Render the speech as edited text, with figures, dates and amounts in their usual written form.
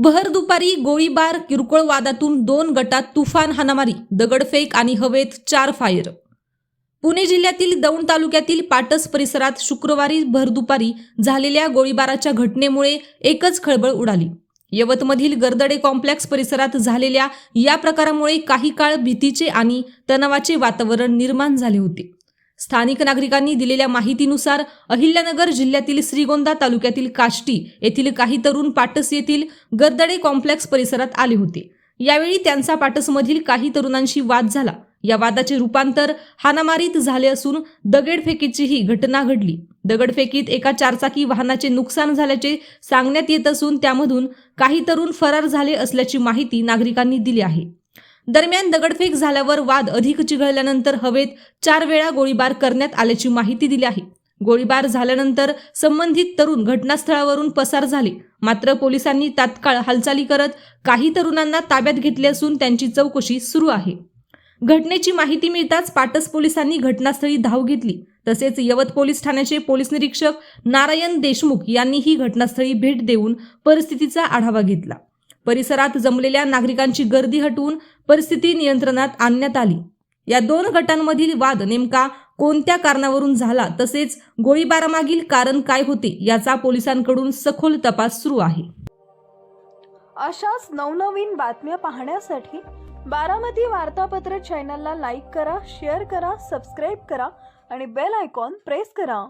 भर दुपारी गोळीबार, किरकोळ वादातून 2 गटात तुफान हाणामारी, दगडफेक आणि हवेत 4 फायर. पुणे जिल्ह्यातील दौंड तालुक्यातील पाटस परिसरात शुक्रवारी भरदुपारी झालेल्या गोळीबाराच्या घटनेमुळे एकच खळबळ उडाली. यवतमधील गर्दडे कॉम्प्लेक्स परिसरात झालेल्या या प्रकारामुळे काही काळ भीतीचे आणि तणावाचे वातावरण निर्माण झाले होते. स्थानिक नागरिकांनी दिलेल्या माहितीनुसार अहिल्यानगर जिल्ह्यातील श्रीगोंदा तालुक्यातील काष्टी येथील काही तरुण पाटस येथील गर्दडे कॉम्प्लेक्स परिसरात आले होते. यावेळी त्यांचा पाटसमधील काही तरुणांशी वाद झाला. या वादाचे रूपांतर हाणामारीत झाले असून दगडफेकीचीही घटना घडली. दगडफेकीत एका चारचाकी वाहनाचे नुकसान झाल्याचे सांगण्यात येत असून त्यामधून काही तरुण फरार झाले असल्याची माहिती नागरिकांनी दिली आहे. दरम्यान दगडफेक झाल्यावर वाद अधिक चिघळल्यानंतर हवेत 4 वेळा गोळीबार करण्यात आल्याची माहिती दिली आहे. गोळीबार झाल्यानंतर संबंधित तरुण घटनास्थळावरून पसार झाले. मात्र पोलिसांनी तात्काळ हालचाली करत काही तरुणांना ताब्यात घेतले असून त्यांची चौकशी सुरू आहे. घटनेची माहिती मिळताच पाटस पोलिसांनी घटनास्थळी धाव घेतली. तसेच यवत पोलीस ठाण्याचे पोलीस निरीक्षक नारायण देशमुख यांनीही घटनास्थळी भेट देऊन परिस्थितीचा आढावा घेतला. परिसरात जमलेल्या नागरिकांची गर्दी हटवून परिस्थिती नियंत्रणात आणण्यात आली. या 2 गटांमधील वाद नेमका कोणत्या कारणावरून झाला, तसेच गोळीबारामागील कारण काय होते याचा पोलिसांकडून सखोल तपास सुरू आहे. अशाच नवनवीन बातम्या पाहण्यासाठी बारामती वार्तापत्र चॅनलला लाईक करा, शेअर करा, सबस्क्राईब करा आणि बेल आयकॉन प्रेस करा.